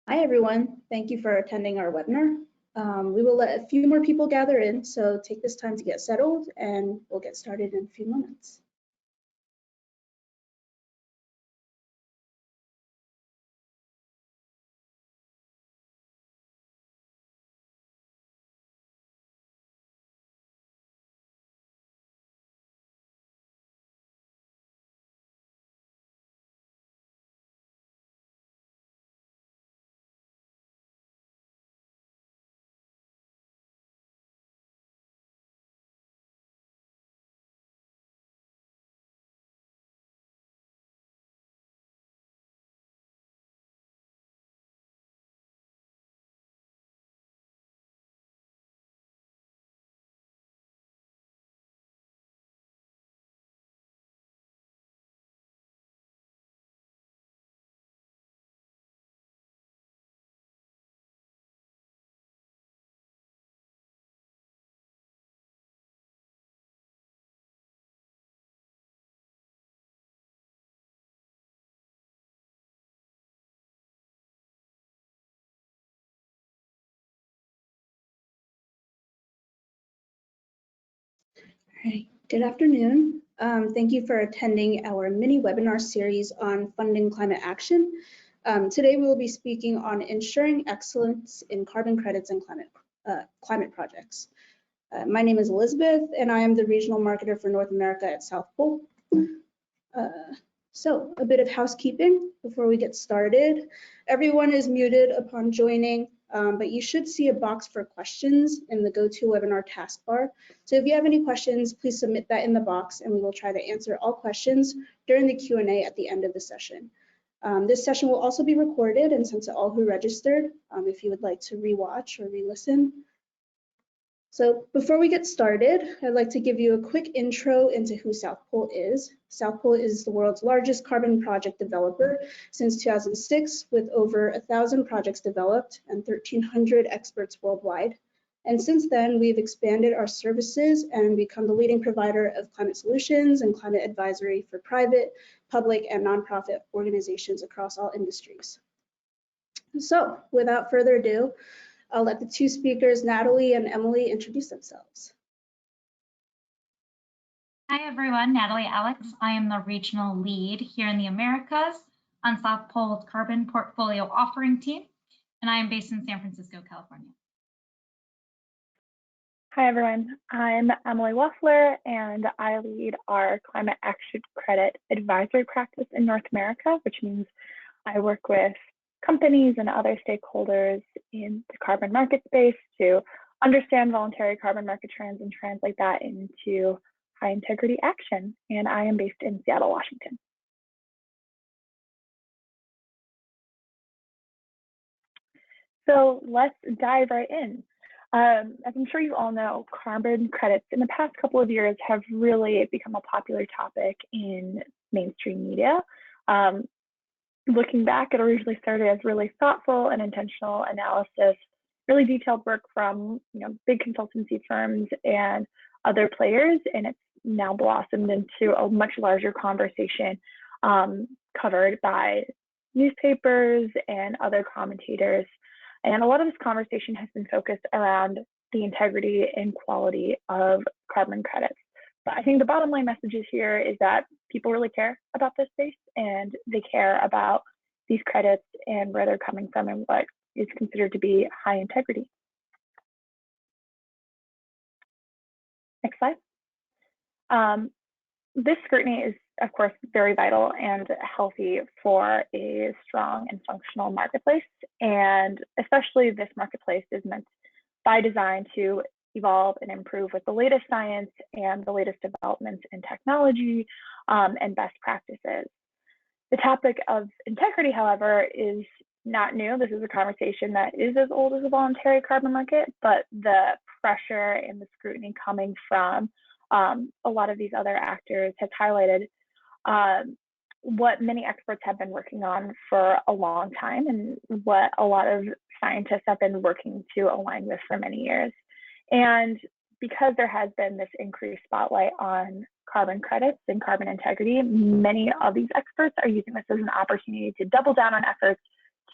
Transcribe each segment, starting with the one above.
Hi, everyone. Thank you for attending our webinar. We will let a few more people gather in, so take this time to get settled, and we'll get started in a few moments. All right. Good afternoon. Thank you for attending our mini webinar series on funding climate action. Today we will be speaking on ensuring excellence in carbon credits and climate projects. My name is Elizabeth, and I am the regional marketer for North America at South Pole. So a bit of housekeeping before we get started. Everyone is muted upon joining, but you should see a box for questions in the GoToWebinar taskbar. So if you have any questions, please submit that in the box, and we will try to answer all questions during the Q&A at the end of the session. This session will also be recorded and sent to all who registered if you would like to rewatch or re-listen. So before we get started, I'd like to give you a quick intro into who South Pole is. South Pole is the world's largest carbon project developer since 2006, with over 1,000 projects developed and 1,300 experts worldwide. And since then, we've expanded our services and become the leading provider of climate solutions and climate advisory for private, public, and nonprofit organizations across all industries. So without further ado, I'll let the two speakers, Natalie and Emily, introduce themselves. Hi, everyone. Natalie Alex. I am the regional lead here in the Americas on South Pole's carbon portfolio offering team, and I am based in San Francisco, California. Hi, everyone. I'm Emily Waffler, and I lead our climate action credit advisory practice in North America, which means I work with companies and other stakeholders in the carbon market space to understand voluntary carbon market trends and translate that into high integrity action. And I am based in Seattle, Washington. So let's dive right in. As I'm sure you all know, carbon credits in the past couple of years have really become a popular topic in mainstream media. Looking back, it originally started as really thoughtful and intentional analysis, really detailed work from big consultancy firms and other players, and it's now blossomed into a much larger conversation covered by newspapers and other commentators. And a lot of this conversation has been focused around the integrity and quality of carbon credits. But I think the bottom line messages here is that people really care about this space, and they care about these credits and where they're coming from and what is considered to be high integrity. Next slide. This scrutiny is, of course, very vital and healthy for a strong and functional marketplace. And especially this marketplace is meant by design to evolve and improve with the latest science and the latest developments in technology and best practices. The topic of integrity, however, is not new. This is a conversation that is as old as the voluntary carbon market, but the pressure and the scrutiny coming from a lot of these other actors has highlighted what many experts have been working on for a long time and what a lot of scientists have been working to align with for many years. And because there has been this increased spotlight on carbon credits and carbon integrity, many of these experts are using this as an opportunity to double down on efforts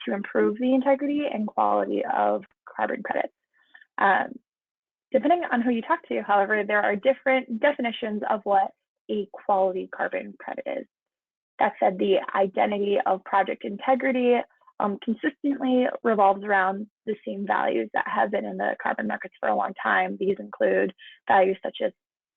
to improve the integrity and quality of carbon credits. Depending on who you talk to, however, there are different definitions of what a quality carbon credit is. That said, the identity of project integrity consistently revolves around the same values that have been in the carbon markets for a long time. These include values such as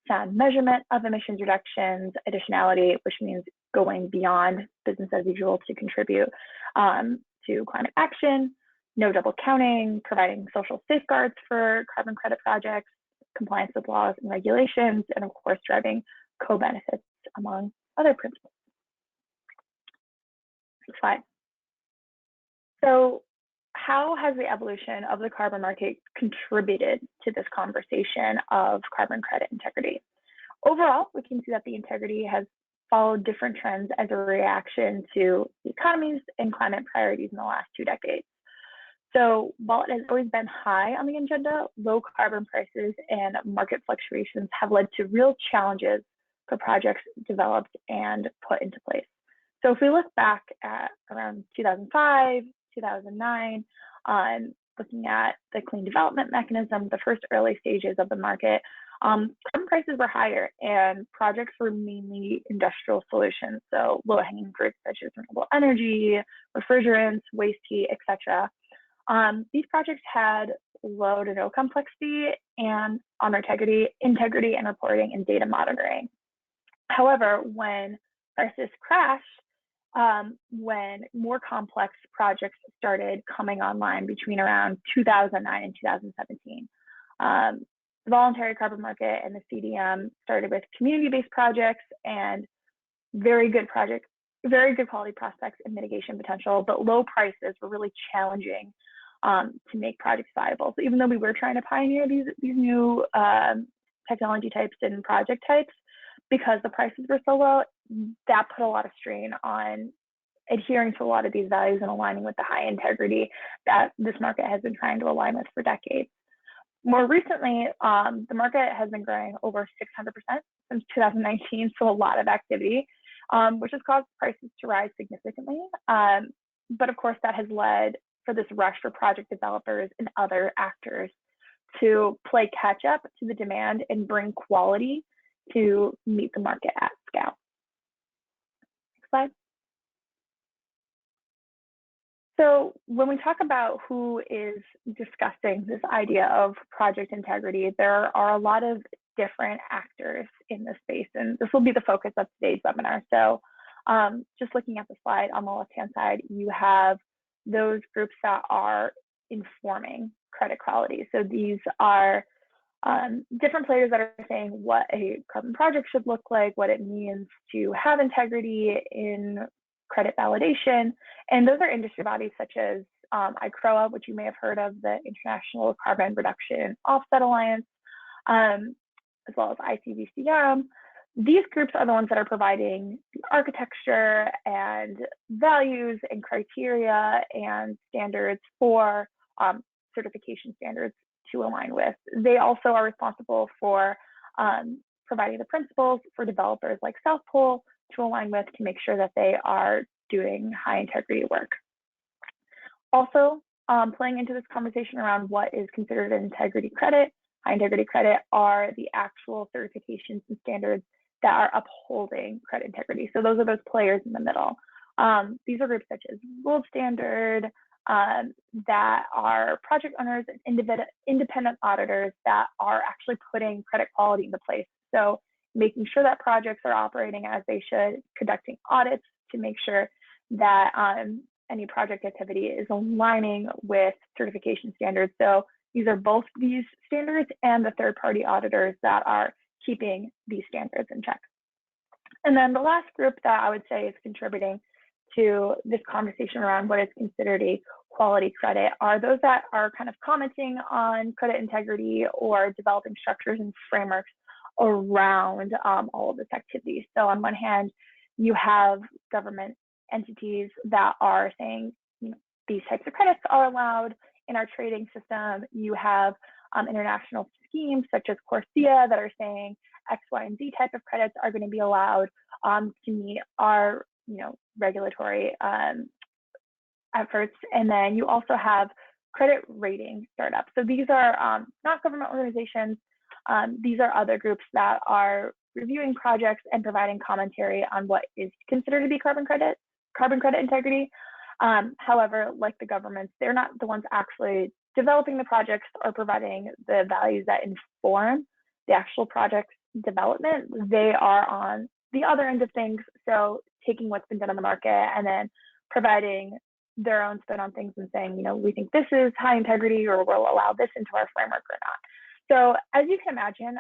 sound measurement of emissions reductions, additionality, which means going beyond business as usual to contribute to climate action, no double counting, providing social safeguards for carbon credit projects, compliance with laws and regulations, and of course, driving co-benefits, among other principles. Next slide. So how has the evolution of the carbon market contributed to this conversation of carbon credit integrity? Overall, we can see that the integrity has followed different trends as a reaction to the economies and climate priorities in the last 2 decades. So while it has always been high on the agenda, low carbon prices and market fluctuations have led to real challenges for projects developed and put into place. So if we look back at around 2005, 2009, looking at the clean development mechanism, the first early stages of the market, carbon prices were higher and projects were mainly industrial solutions. So low-hanging fruits such as renewable energy, refrigerants, waste heat, etc. These projects had low to no complexity and on integrity and reporting and data monitoring. However, when prices crashed, when more complex projects started coming online between around 2009 and 2017, the voluntary carbon market and the CDM started with community-based projects and very good quality prospects and mitigation potential, but low prices were really challenging to make projects viable. So even though we were trying to pioneer these new technology types and project types, because the prices were so low, that put a lot of strain on adhering to a lot of these values and aligning with the high integrity that this market has been trying to align with for decades. More recently, the market has been growing over 600% since 2019, so a lot of activity, which has caused prices to rise significantly. But of course, that has led for this rush for project developers and other actors to play catch up to the demand and bring quality to meet the market at scale. Next slide. So when we talk about who is discussing this idea of project integrity, there are a lot of different actors in this space, and this will be the focus of today's webinar. So just looking at the slide on the left-hand side, you have those groups that are informing credit quality. So these are different players that are saying what a carbon project should look like, what it means to have integrity in credit validation. And those are industry bodies such as ICROA, which you may have heard of, the International Carbon Reduction Offset Alliance, as well as ICVCM. These groups are the ones that are providing the architecture and values and criteria and standards for certification standards to align with. They also are responsible for providing the principles for developers like South Pole to align with to make sure that they are doing high integrity work. Also, playing into this conversation around what is considered an integrity credit, high integrity credit are the actual certifications and standards that are upholding credit integrity. So those are those players in the middle. These are groups such as World Standard, that are project owners and independent auditors that are actually putting credit quality into place. So making sure that projects are operating as they should, conducting audits to make sure that any project activity is aligning with certification standards. So these are both these standards and the third-party auditors that are keeping these standards in check. And then the last group that I would say is contributing to this conversation around what is considered a quality credit are those that are kind of commenting on credit integrity or developing structures and frameworks around all of this activity. So on one hand, you have government entities that are saying, you know, these types of credits are allowed in our trading system. You have international schemes such as Corsia that are saying X, Y, and Z type of credits are going to be allowed to meet our regulatory efforts. And then you also have credit rating startups. So these are not government organizations. These are other groups that are reviewing projects and providing commentary on what is considered to be carbon credit integrity. However, like the governments, they're not the ones actually developing the projects or providing the values that inform the actual project's development. They are on the other end of things. So taking what's been done on the market and then providing their own spin on things and saying, you know, we think this is high integrity, or we'll allow this into our framework or not. So as you can imagine,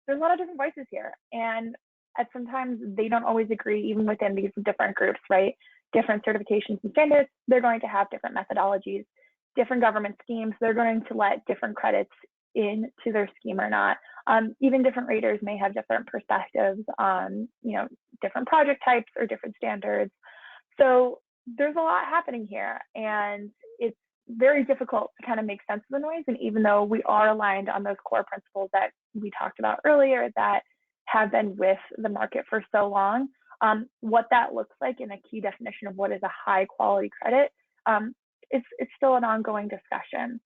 there's a lot of different voices here, and at sometimes they don't always agree even within these different groups, right? Different certifications and standards, they're going to have different methodologies, different government schemes, they're going to let different credits into their scheme or not. Even different raters may have different perspectives on, you know, different project types or different standards. So there's a lot happening here, and it's very difficult to kind of make sense of the noise. And even though we are aligned on those core principles that we talked about earlier that have been with the market for so long, what that looks like in a key definition of what is a high quality credit, it's still an ongoing discussion.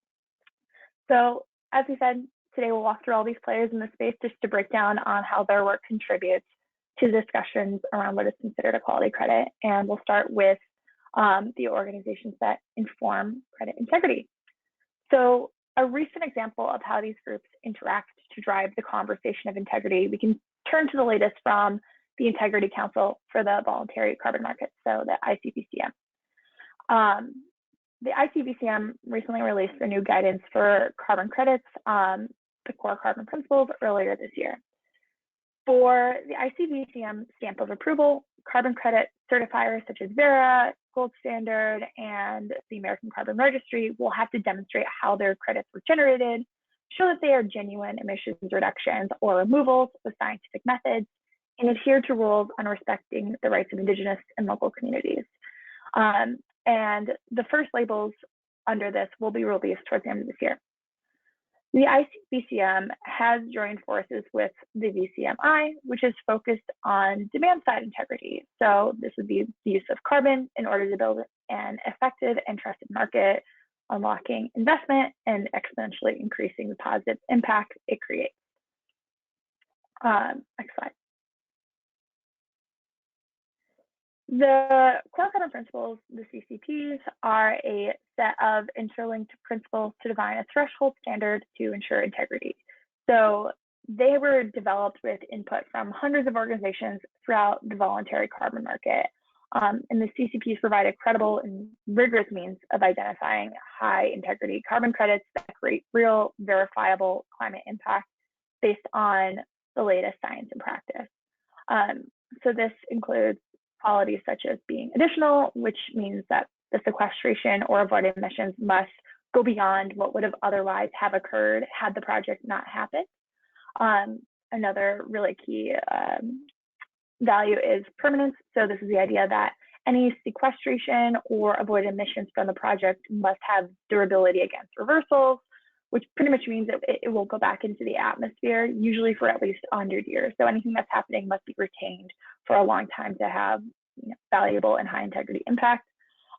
So as we said, today we'll walk through all these players in the space just to break down on how their work contributes to discussions around what is considered a quality credit. And we'll start with the organizations that inform credit integrity. So a recent example of how these groups interact to drive the conversation of integrity, we can turn to the latest from the Integrity Council for the Voluntary Carbon Market, so the ICVCM. The ICVCM recently released their new guidance for carbon credits, the core carbon principles, earlier this year. For the ICVCM stamp of approval, carbon credit certifiers such as Verra, Gold Standard, and the American Carbon Registry will have to demonstrate how their credits were generated, show that they are genuine emissions reductions or removals with scientific methods, and adhere to rules on respecting the rights of Indigenous and local communities. And the first labels under this will be released towards the end of this year. The ICVCM has joined forces with the VCMI, which is focused on demand side integrity. So this would be the use of carbon in order to build an effective and trusted market, unlocking investment and exponentially increasing the positive impact it creates. Next slide. The core carbon principles, the CCPs, are a set of interlinked principles to define a threshold standard to ensure integrity. So they were developed with input from hundreds of organizations throughout the voluntary carbon market. And the CCPs provide a credible and rigorous means of identifying high integrity carbon credits that create real, verifiable climate impact based on the latest science and practice. So this includes qualities such as being additional, which means that the sequestration or avoided emissions must go beyond what would have otherwise have occurred had the project not happened. Another really key value is permanence. So this is the idea that any sequestration or avoided emissions from the project must have durability against reversals, which pretty much means that it will go back into the atmosphere, usually for at least 100 years. So anything that's happening must be retained for a long time to have, you know, valuable and high integrity impact.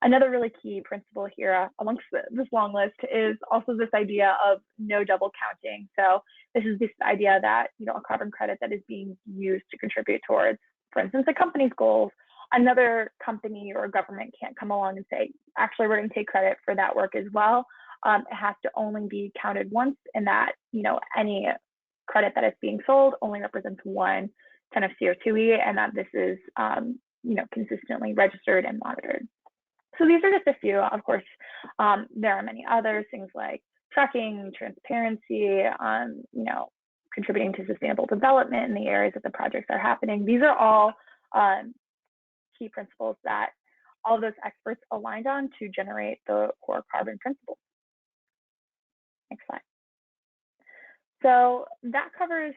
Another really key principle here amongst this long list is also this idea of no double counting. So this is this idea that, you know, a carbon credit that is being used to contribute towards, for instance, a company's goals, another company or government can't come along and say, actually, we're going to take credit for that work as well. It has to only be counted once, and that, you know, any credit that is being sold only represents 1 ton of CO2e, and that this is, you know, consistently registered and monitored. So these are just a few. Of course, there are many others, things like tracking, transparency, you know, contributing to sustainable development in the areas that the projects are happening. These are all key principles that all of those experts aligned on to generate the core carbon principles. Next slide. So that covers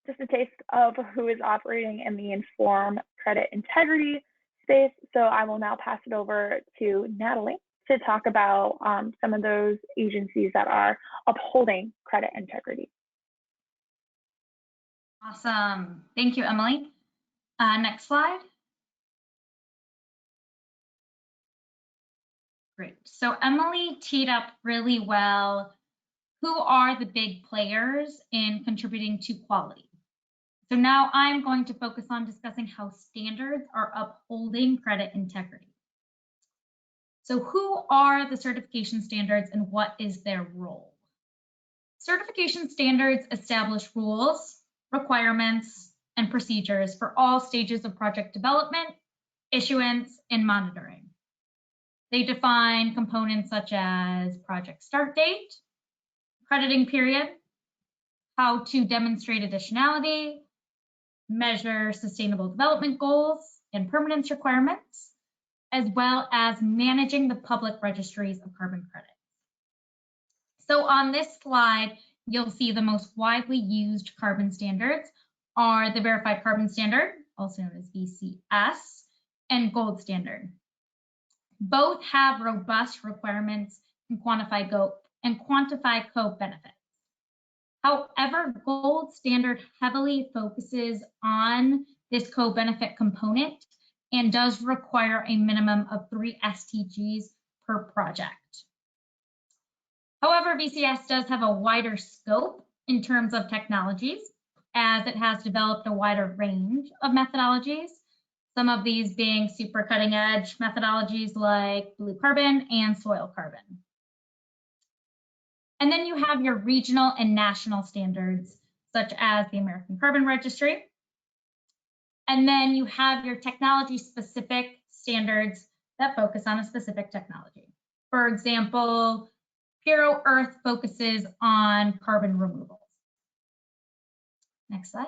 just a taste of who is operating in the inform credit integrity space. So I will now pass it over to Natalie to talk about some of those agencies that are upholding credit integrity. Awesome. Thank you, Emily. Next slide. Great. So Emily teed up really well who are the big players in contributing to quality. So now I'm going to focus on discussing how standards are upholding credit integrity. So who are the certification standards and what is their role? Certification standards establish rules, requirements, and procedures for all stages of project development, issuance, and monitoring. They define components such as project start date, crediting period, how to demonstrate additionality, measure sustainable development goals and permanence requirements, as well as managing the public registries of carbon credits. So on this slide, you'll see the most widely used carbon standards are the Verified Carbon Standard, also known as VCS, and Gold Standard. Both have robust requirements and quantify co-benefits. However, Gold Standard heavily focuses on this co-benefit component and does require a minimum of 3 STGs per project. However, VCS does have a wider scope in terms of technologies, as it has developed a wider range of methodologies, some of these being super cutting edge methodologies like blue carbon and soil carbon. And then you have your regional and national standards, such as the American Carbon Registry. And then you have your technology specific standards that focus on a specific technology. For example, Puro Earth focuses on carbon removals. Next slide.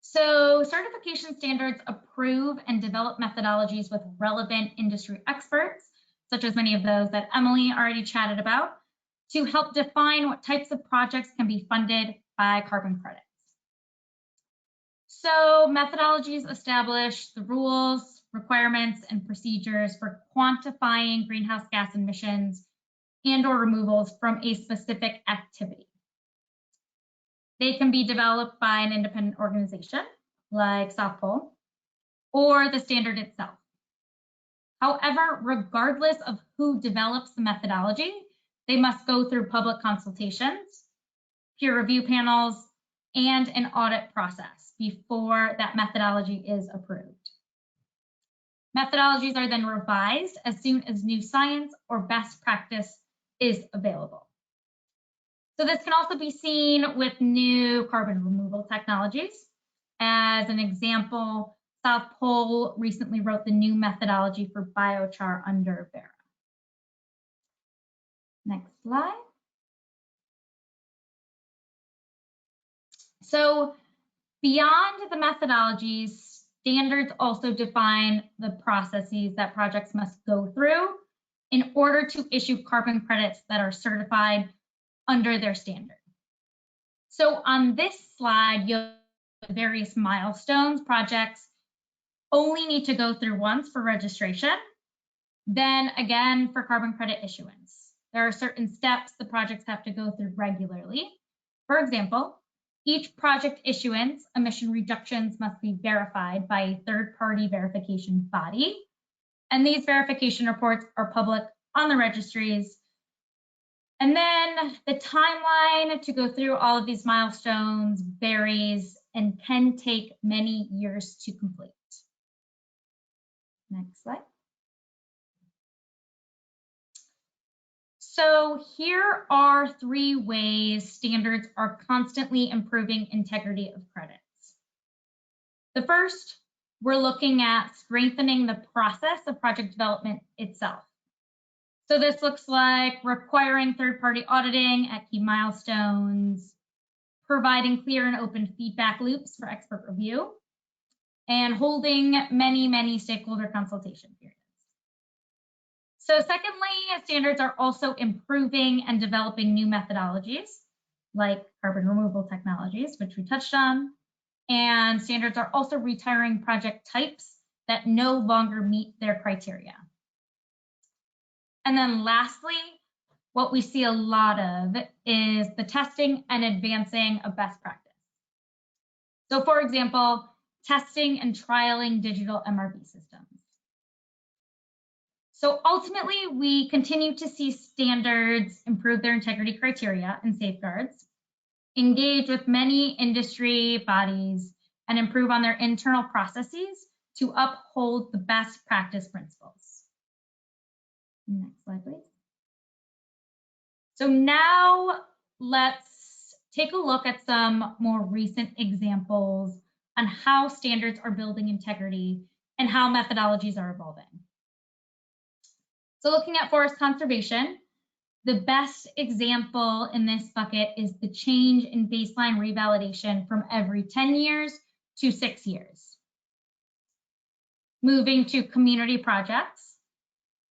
So certification standards approve and develop methodologies with relevant industry experts, such as many of those that Emily already chatted about, to help define what types of projects can be funded by carbon credits. So methodologies establish the rules, requirements, and procedures for quantifying greenhouse gas emissions and/or removals from a specific activity. They can be developed by an independent organization like South Pole or the standard itself. However, regardless of who develops the methodology, they must go through public consultations, peer review panels, and an audit process before that methodology is approved. Methodologies are then revised as soon as new science or best practice is available. So this can also be seen with new carbon removal technologies. As an example, South Pole recently wrote the new methodology for biochar under Vera. Next slide. So beyond the methodologies, standards also define the processes that projects must go through in order to issue carbon credits that are certified under their standard. So on this slide, you'll have various milestones projects only need to go through once for registration, then again for carbon credit issuance. There are certain steps the projects have to go through regularly. For example, each project issuance, emission reductions must be verified by a third-party verification body, and these verification reports are public on the registries. And then the timeline to go through all of these milestones varies and can take many years to complete. Next slide. So here are 3 ways standards are constantly improving integrity of credits. The first, we're looking at strengthening the process of project development itself. So this looks like requiring third-party auditing at key milestones, providing clear and open feedback loops for expert review, and holding many stakeholder consultation periods. So secondly, standards are also improving and developing new methodologies like carbon removal technologies, which we touched on, and standards are also retiring project types that no longer meet their criteria. And then lastly, what we see a lot of is the testing and advancing of best practice. So for example, testing and trialing digital MRV systems. So ultimately, we continue to see standards improve their integrity criteria and safeguards, engage with many industry bodies, and improve on their internal processes to uphold the best practice principles. Next slide, please. So now let's take a look at some more recent examples on how standards are building integrity and how methodologies are evolving. So looking at forest conservation, the best example in this bucket is the change in baseline revalidation from every 10 years to 6 years. Moving to community projects,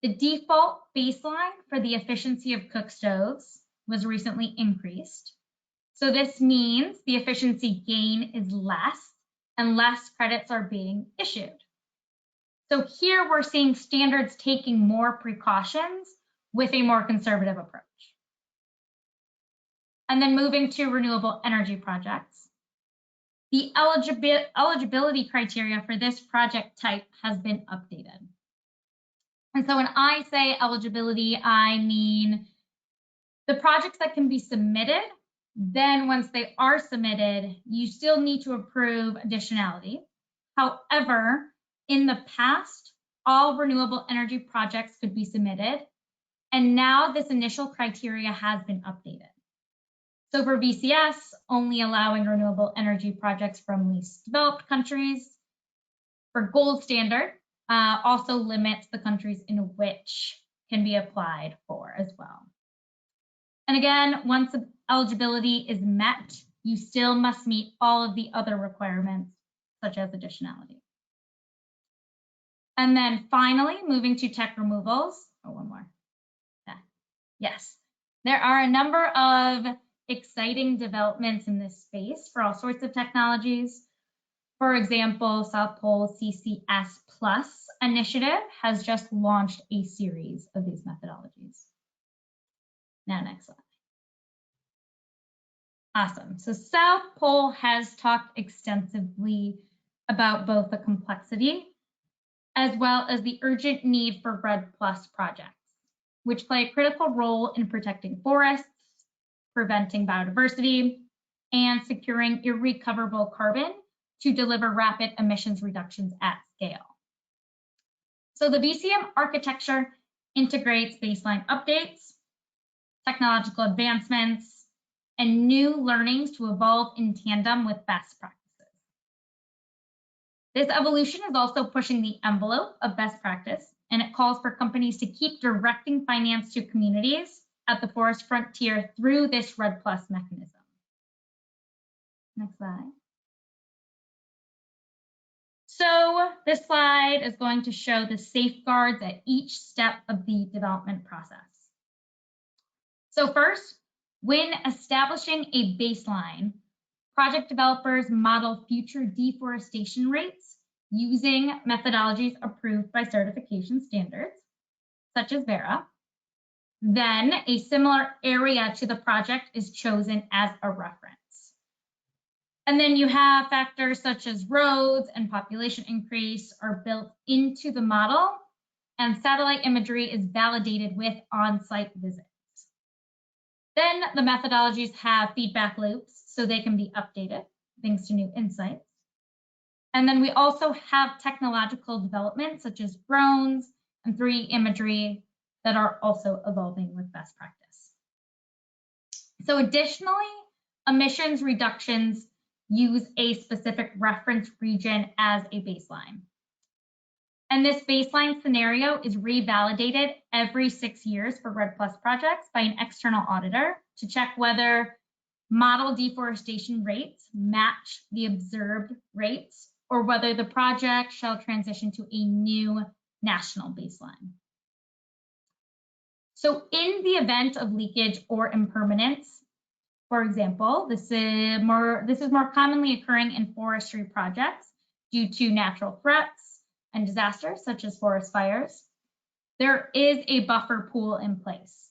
the default baseline for the efficiency of cook stoves was recently increased. So this means the efficiency gain is less and less credits are being issued. So here we're seeing standards taking more precautions with a more conservative approach. And then moving to renewable energy projects. The eligibility criteria for this project type has been updated. And so when I say eligibility, I mean the projects that can be submitted. Then once they are submitted, you still need to approve additionality. However, in the past, all renewable energy projects could be submitted, and now this initial criteria has been updated. So for VCS, only allowing renewable energy projects from least developed countries. For gold standard, also limits the countries in which can be applied for as well. And again, once eligibility is met, you still must meet all of the other requirements, such as additionality. And then finally, moving to tech removals. Oh, one more. Yeah. Yes, there are a number of exciting developments in this space for all sorts of technologies. For example, South Pole CCS Plus initiative has just launched a series of these methodologies. Now, next slide. Awesome. So South Pole has talked extensively about both the complexity as well as the urgent need for REDD+ projects, which play a critical role in protecting forests, preventing biodiversity, and securing irrecoverable carbon to deliver rapid emissions reductions at scale. So the VCM architecture integrates baseline updates, technological advancements, and new learnings to evolve in tandem with best practices. This evolution is also pushing the envelope of best practice, and it calls for companies to keep directing finance to communities at the forest frontier through this REDD+ mechanism. Next slide. So this slide is going to show the safeguards at each step of the development process. So first, when establishing a baseline, project developers model future deforestation rates using methodologies approved by certification standards, such as Vera. Then a similar area to the project is chosen as a reference. And then you have factors such as roads and population increase are built into the model, and satellite imagery is validated with on-site visits. Then the methodologies have feedback loops so they can be updated thanks to new insights. And then we also have technological development such as drones and 3D imagery that are also evolving with best practice. So additionally, emissions reductions use a specific reference region as a baseline. And this baseline scenario is revalidated every 6 years for REDD+ projects by an external auditor to check whether model deforestation rates match the observed rates or whether the project shall transition to a new national baseline. So in the event of leakage or impermanence, for example, this is more commonly occurring in forestry projects due to natural threats and disasters such as forest fires. There is a buffer pool in place.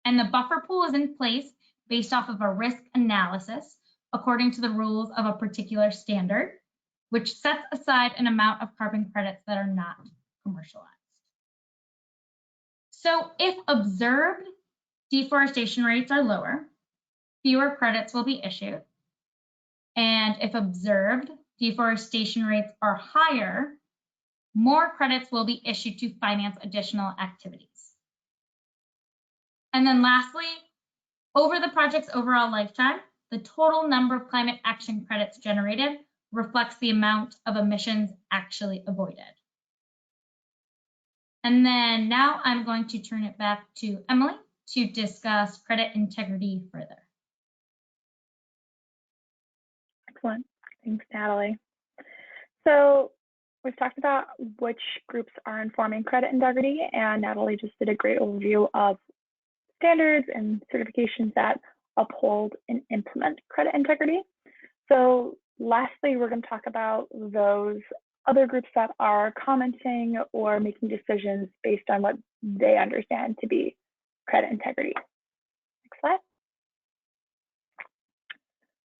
And the buffer pool is in place based off of a risk analysis according to the rules of a particular standard which sets aside an amount of carbon credits that are not commercialized. So if observed deforestation rates are lower, fewer credits will be issued. And if observed deforestation rates are higher, more credits will be issued to finance additional activities. And then lastly, over the project's overall lifetime, the total number of climate action credits generated reflects the amount of emissions actually avoided. And then now I'm going to turn it back to Emily to discuss credit integrity further. Excellent. Thanks, Natalie. So we've talked about which groups are informing credit integrity, and Natalie just did a great overview of standards and certifications that uphold and implement credit integrity. So lastly, we're going to talk about those other groups that are commenting or making decisions based on what they understand to be credit integrity. Next slide.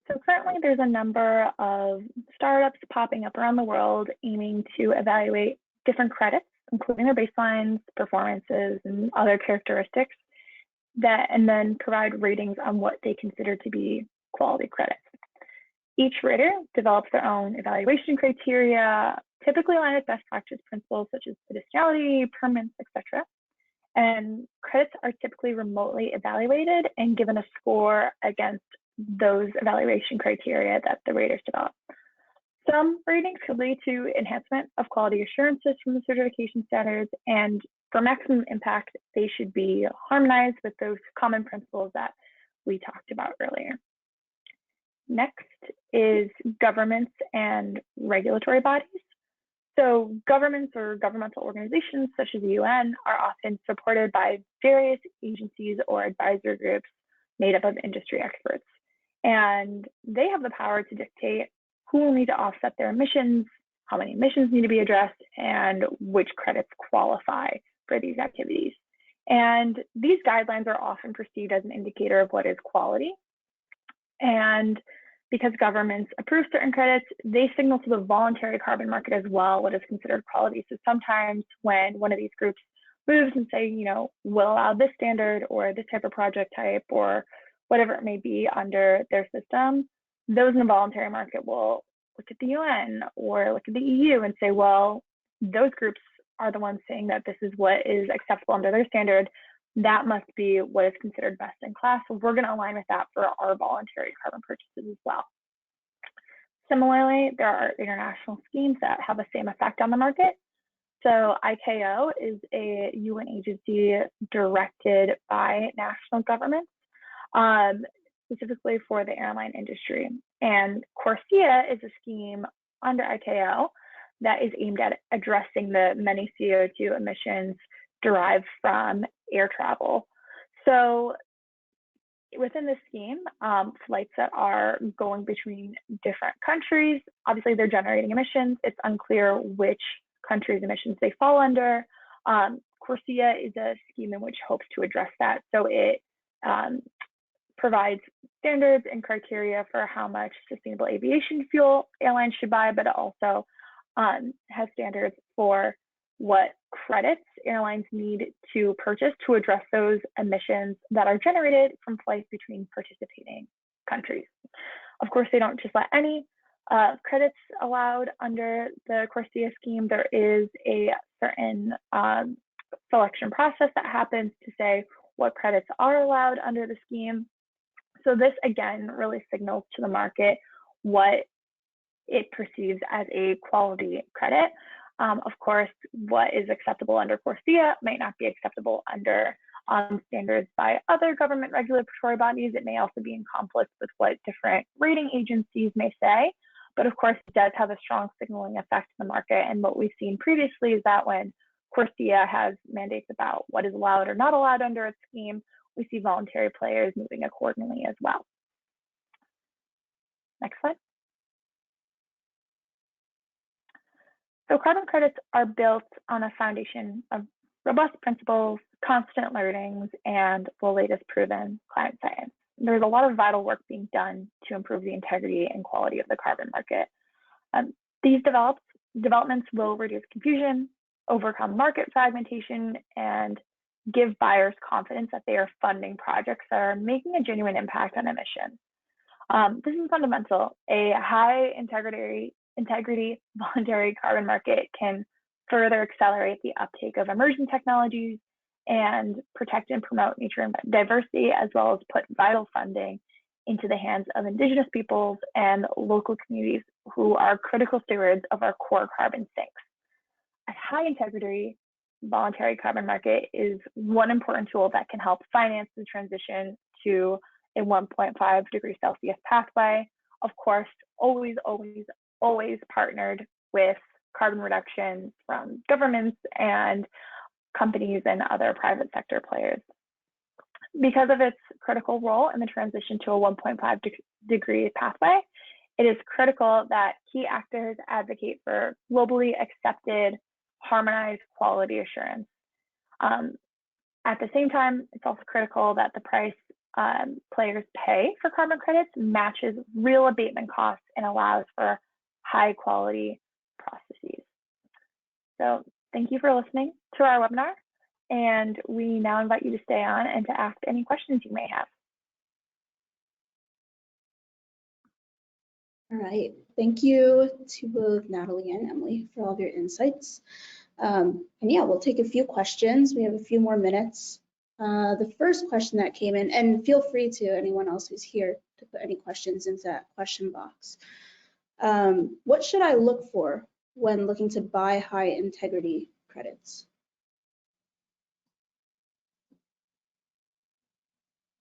So currently there's a number of startups popping up around the world aiming to evaluate different credits, including their baselines, performances, and other characteristics, and then provide ratings on what they consider to be quality credits. Each rater develops their own evaluation criteria, typically aligned with best practice principles such as fiduciarity, permanence, etc. And credits are typically remotely evaluated and given a score against those evaluation criteria that the raters develop. Some ratings could lead to enhancement of quality assurances from the certification standards, and for maximum impact, they should be harmonized with those common principles that we talked about earlier. Next is governments and regulatory bodies. So governments or governmental organizations such as the UN are often supported by various agencies or advisory groups made up of industry experts. And they have the power to dictate who will need to offset their emissions, how many emissions need to be addressed, and which credits qualify for these activities. And these guidelines are often perceived as an indicator of what is quality. And because governments approve certain credits, they signal to the voluntary carbon market as well what is considered quality. So sometimes when one of these groups moves and say, we'll allow this standard or this type of project type or whatever it may be under their system, those in the voluntary market will look at the UN or look at the EU and say, well, those groups are the ones saying that this is what is acceptable under their standard. That must be what is considered best in class. So we're going to align with that for our voluntary carbon purchases as well. Similarly, there are international schemes that have the same effect on the market. So ICAO is a UN agency directed by national governments, specifically for the airline industry. And CORSIA is a scheme under ICAO that is aimed at addressing the many CO2 emissions derived from air travel. So within this scheme, flights that are going between different countries, obviously they're generating emissions. It's unclear which country's emissions they fall under. CORSIA is a scheme in which hopes to address that. So it provides standards and criteria for how much sustainable aviation fuel airlines should buy, but it also has standards for what credits airlines need to purchase to address those emissions that are generated from flights between participating countries. Of course, they don't just let any credits allowed under the CORSIA scheme. There is a certain selection process that happens to say what credits are allowed under the scheme. So this, again, really signals to the market what it perceives as a quality credit. Of course, what is acceptable under CORSIA might not be acceptable under standards by other government regulatory bodies. It may also be in conflict with what different rating agencies may say. But of course, it does have a strong signaling effect in the market. And what we've seen previously is that when CORSIA has mandates about what is allowed or not allowed under its scheme, we see voluntary players moving accordingly as well. Next slide. So carbon credits are built on a foundation of robust principles, constant learnings, and the latest proven climate science. There's a lot of vital work being done to improve the integrity and quality of the carbon market. These developments will reduce confusion, overcome market fragmentation, and give buyers confidence that they are funding projects that are making a genuine impact on emissions. This is fundamental. A high integrity voluntary carbon market can further accelerate the uptake of emerging technologies and protect and promote nature and diversity, as well as put vital funding into the hands of Indigenous peoples and local communities who are critical stewards of our core carbon sinks. A high integrity voluntary carbon market is one important tool that can help finance the transition to a 1.5 degrees Celsius pathway. Of course, always partnered with carbon reduction from governments and companies and other private sector players. Because of its critical role in the transition to a 1.5 degree pathway, it is critical that key actors advocate for globally accepted, harmonized quality assurance. At the same time, it's also critical that the price players pay for carbon credits matches real abatement costs and allows for high quality processes. So thank you for listening to our webinar, and we now invite you to stay on and to ask any questions you may have. All right, thank you to both Natalie and Emily for all of your insights. And yeah, we'll take a few questions. We have a few more minutes. The first question that came in, and feel free to, anyone else who's here, to put any questions into that question box. What should I look for when looking to buy high integrity credits?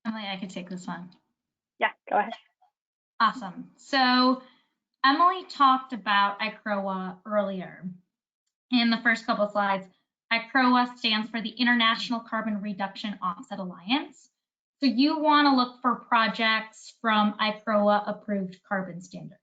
Emily, I could take this one. Yeah, go ahead. Awesome. So Emily talked about ICROA earlier. In the first couple of slides, ICROA stands for the International Carbon Reduction Offset Alliance. So you want to look for projects from ICROA approved carbon standards.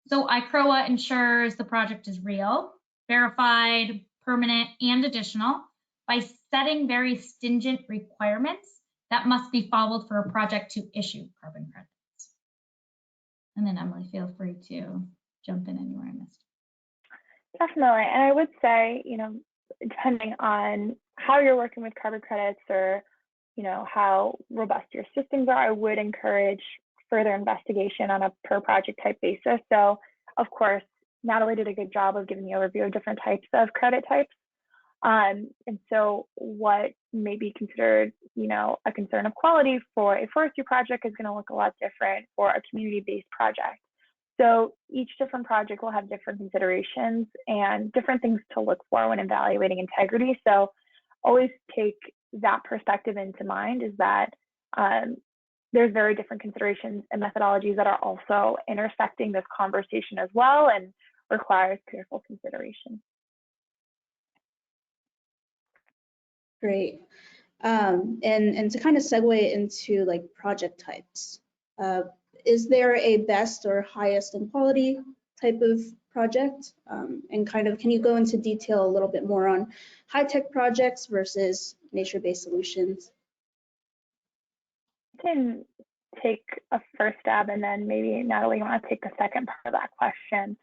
So ICROA ensures the project is real, verified, permanent, and additional by setting very stringent requirements that must be followed for a project to issue carbon credits. And then Emily, feel free to jump in anywhere I missed. Definitely, and I would say, depending on how you're working with carbon credits or, how robust your systems are, I would encourage further investigation on a per project type basis. So, of course, Natalie did a good job of giving the overview of different types of credit types. And so what may be considered, a concern of quality for a forestry project is going to look a lot different for a community-based project. So each different project will have different considerations and different things to look for when evaluating integrity. So always take that perspective into mind, is that there's very different considerations and methodologies that are also intersecting this conversation as well and requires careful consideration. Great. And to kind of segue into like project types, is there a best or highest in quality type of project? And kind of, can you go into detail a little bit more on high-tech projects versus nature-based solutions? I can take a first stab, and then maybe Natalie, you want to take the second part of that question.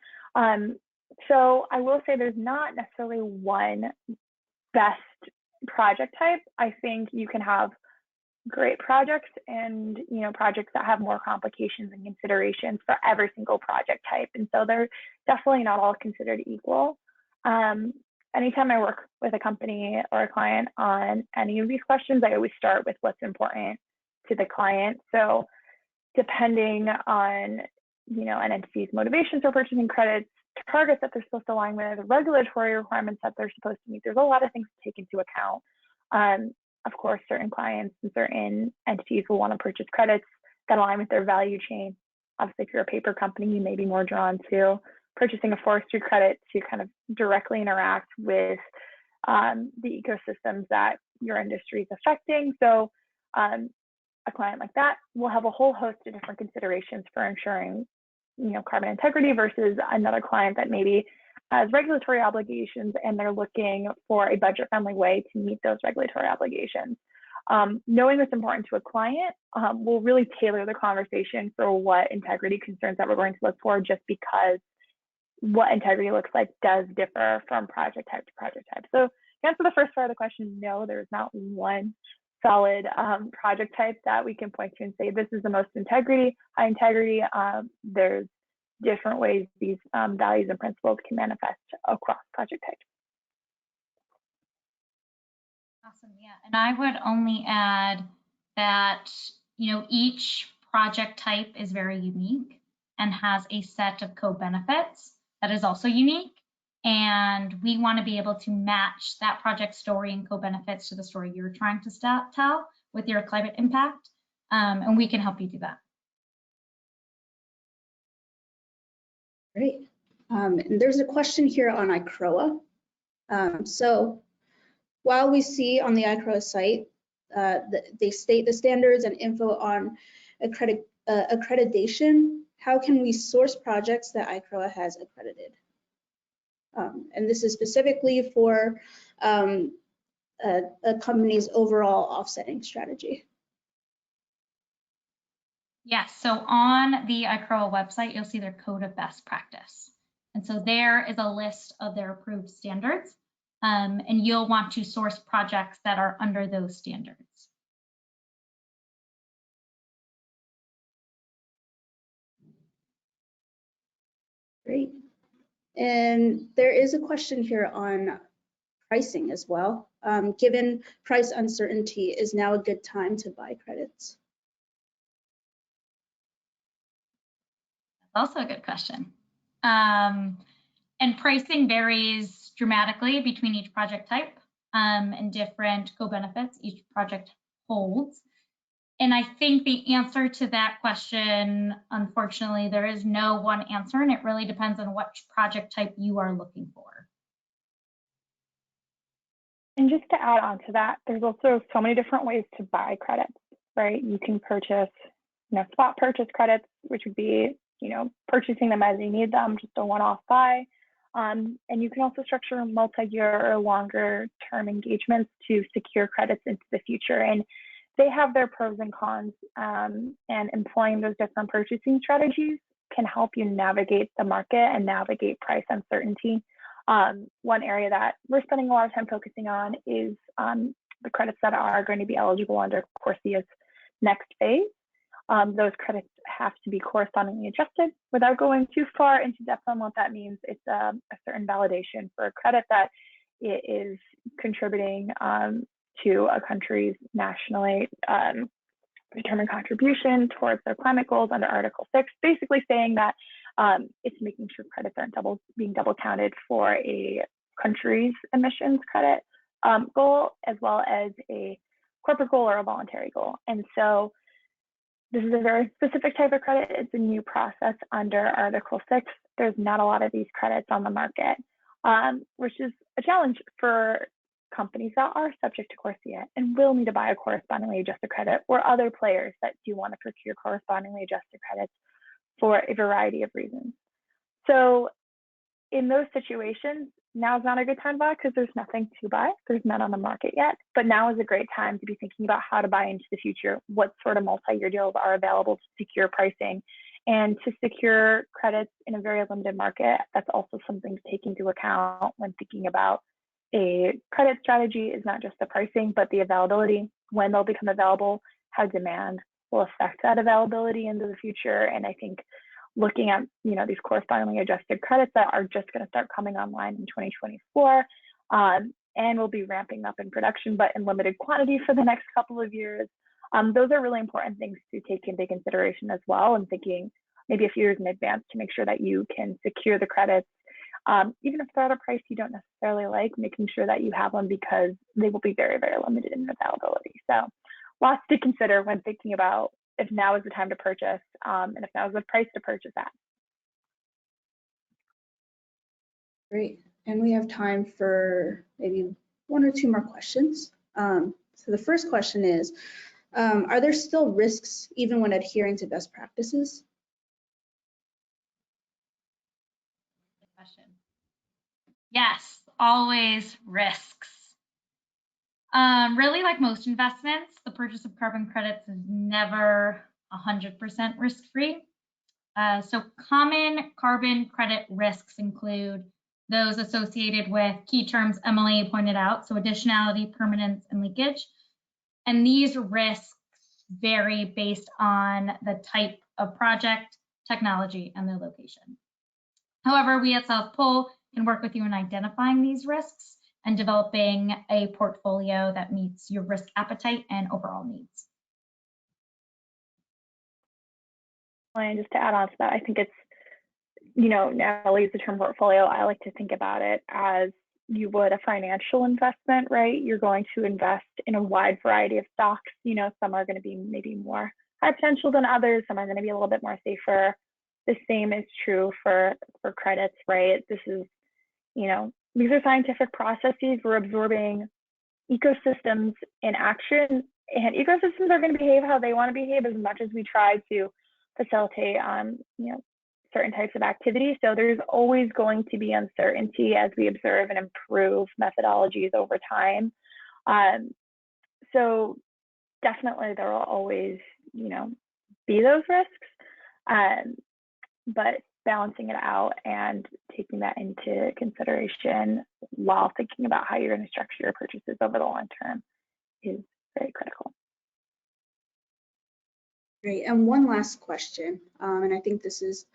So I will say there's not necessarily one best project type. I think you can have great projects and projects that have more complications and considerations for every single project type, and so they're definitely not all considered equal. Anytime I work with a company or a client on any of these questions, I always start with what's important to the client. So depending on an entity's motivations for purchasing credits, targets that they're supposed to align with, regulatory requirements that they're supposed to meet, there's a lot of things to take into account. Of course, certain clients and certain entities will want to purchase credits that align with their value chain. Obviously, if you're a paper company, you may be more drawn to purchasing a forestry credit to kind of directly interact with the ecosystems that your industry is affecting. So a client like that will have a whole host of different considerations for ensuring carbon integrity versus another client that maybe has regulatory obligations and they're looking for a budget-friendly way to meet those regulatory obligations. Knowing what's important to a client will really tailor the conversation for what integrity concerns that we're going to look for, just because what integrity looks like does differ from project type to project type. So to answer the first part of the question, no, there's not one solid project type that we can point to and say this is the most high integrity. There's different ways these values and principles can manifest across project types. Awesome, yeah. And I would only add that, each project type is very unique and has a set of co-benefits that is also unique. And we want to be able to match that project story and co-benefits to the story you're trying to tell with your climate impact. And we can help you do that. Great. And there's a question here on ICROA. So while we see on the ICROA site, they state the standards and info on accreditation, how can we source projects that ICROA has accredited? And this is specifically for a company's overall offsetting strategy. Yes, so on the ICROA website, you'll see their code of best practice. And so there is a list of their approved standards, and you'll want to source projects that are under those standards. Great. And there is a question here on pricing as well. Given price uncertainty, is now a good time to buy credits? That's also a good question. And pricing varies dramatically between each project type and different co-benefits each project holds. And I think the answer to that question, unfortunately, there is no one answer, and it really depends on which project type you are looking for. And just to add on to that, there's also so many different ways to buy credits, right? You can purchase, spot purchase credits, which would be, purchasing them as you need them, just a one-off buy. And you can also structure multi-year or longer term engagements to secure credits into the future. And they have their pros and cons, and employing those different purchasing strategies can help you navigate the market and navigate price uncertainty. One area that we're spending a lot of time focusing on is the credits that are going to be eligible under CORSIA's next phase. Those credits have to be correspondingly adjusted. Without going too far into depth on what that means, it's a certain validation for a credit that it is contributing to a country's nationally determined contribution towards their climate goals under Article 6, basically saying that it's making sure credits aren't being double counted for a country's emissions credit goal, as well as a corporate goal or a voluntary goal. And so this is a very specific type of credit. It's a new process under Article 6. There's not a lot of these credits on the market, which is a challenge for companies that are subject to CORSIA and will need to buy a correspondingly adjusted credit, or other players that do want to procure correspondingly adjusted credits for a variety of reasons. So in those situations, now is not a good time to buy because there's nothing to buy. There's none on the market yet, but now is a great time to be thinking about how to buy into the future, what sort of multi-year deals are available to secure pricing and to secure credits in a very limited market. That's also something to take into account when thinking about a credit strategy. Is not just the pricing, but the availability, when they'll become available, how demand will affect that availability into the future. And I think looking at these correspondingly adjusted credits that are just going to start coming online in 2024 and will be ramping up in production, but in limited quantity for the next couple of years. Those are really important things to take into consideration as well, and thinking maybe a few years in advance to make sure that you can secure the credits, even if they're at a price you don't necessarily like, making sure that you have them because they will be very, very limited in availability. So lots to consider when thinking about if now is the time to purchase, and if now is the price to purchase at. Great, and we have time for maybe one or two more questions. So the first question is, are there still risks even when adhering to best practices? Good question. Yes, always risks. Really, like most investments, the purchase of carbon credits is never 100% risk-free. So common carbon credit risks include those associated with key terms Emily pointed out, so additionality, permanence, and leakage. And these risks vary based on the type of project, technology, and the location. However, we at South Pole can work with you in identifying these risks and developing a portfolio that meets your risk appetite and overall needs. And just to add on to that, I think it's, Natalie used the term portfolio. I like to think about it as you would a financial investment, right? You're going to invest in a wide variety of stocks. Some are going to be maybe more high potential than others. Some are going to be a little bit more safer. The same is true for credits, right? This is, these are scientific processes. We're absorbing ecosystems in action, and ecosystems are going to behave how they want to behave as much as we try to facilitate certain types of activity. So there's always going to be uncertainty as we observe and improve methodologies over time. So definitely there will always, be those risks, but balancing it out and taking that into consideration while thinking about how you're going to structure your purchases over the long term is very critical. Great. And one last question, and I think this is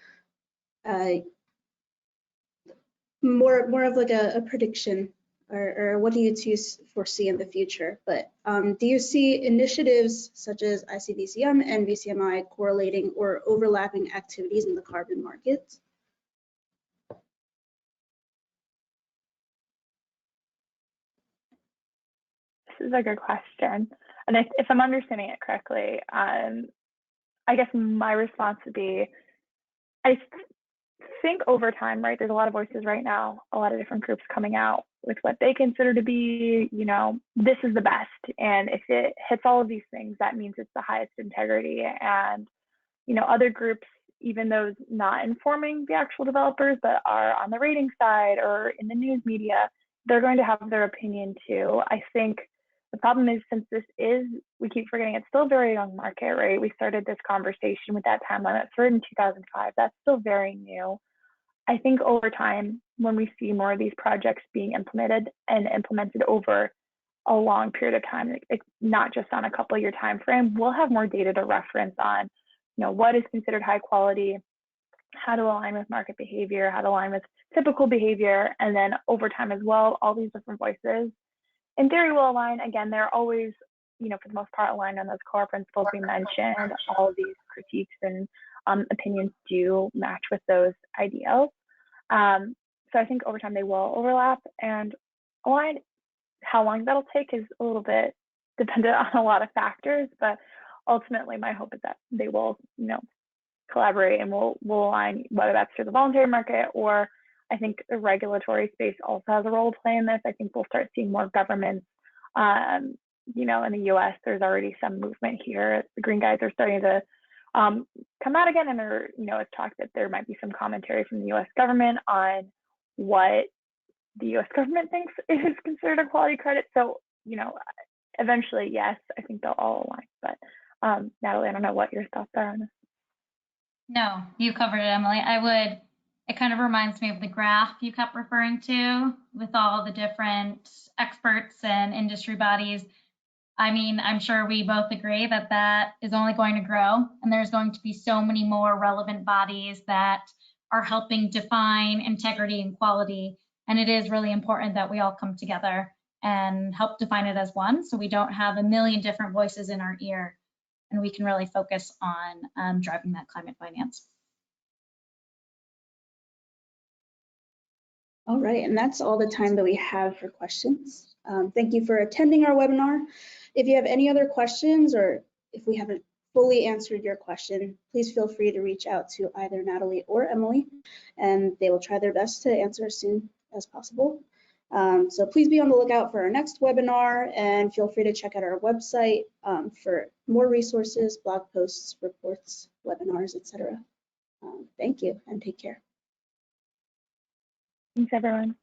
more of like a prediction, or what do you two foresee in the future? But do you see initiatives such as ICVCM and VCMI correlating or overlapping activities in the carbon markets? This is a good question. And if I'm understanding it correctly, I guess my response would be, I think over time, right, there's a lot of voices right now, a lot of different groups coming out with what they consider to be, this is the best. And if it hits all of these things, that means it's the highest integrity. And, other groups, even those not informing the actual developers, but are on the rating side or in the news media, they're going to have their opinion too. I think the problem is, since we keep forgetting, it's still a very young market, right? We started this conversation with that time limit in 2005. That's still very new. I think over time, when we see more of these projects being implemented over a long period of time, not just on a couple year time frame, we'll have more data to reference on, what is considered high quality, how to align with market behavior, how to align with typical behavior, and then over time as well, all these different voices in theory will align. Again, they're always, for the most part, aligned on those core principles we mentioned. All of these critiques and opinions do match with those ideals. So I think over time they will overlap and align. How long that'll take is a little bit dependent on a lot of factors, but ultimately my hope is that they will, collaborate and will align, whether that's through the voluntary market, or I think the regulatory space also has a role to play in this. I think we'll start seeing more governments, in the US, there's already some movement here. The green guys are starting to come out again, and it's talked that there might be some commentary from the US government on what the US government thinks is considered a quality credit. So, eventually, yes, I think they'll all align. But Natalie, I don't know what your thoughts are on this. No, you covered it, Emily. It kind of reminds me of the graph you kept referring to with all the different experts and industry bodies. I mean, I'm sure we both agree that that is only going to grow, and there's going to be so many more relevant bodies that are helping define integrity and quality. And it is really important that we all come together and help define it as one, so we don't have a million different voices in our ear, and we can really focus on driving that climate finance. All right, and that's all the time that we have for questions. Thank you for attending our webinar. If you have any other questions, or if we haven't fully answered your question, please feel free to reach out to either Natalie or Emily, and they will try their best to answer as soon as possible. So please be on the lookout for our next webinar, and feel free to check out our website for more resources, blog posts, reports, webinars, etc. Thank you, and take care. Thanks, everyone.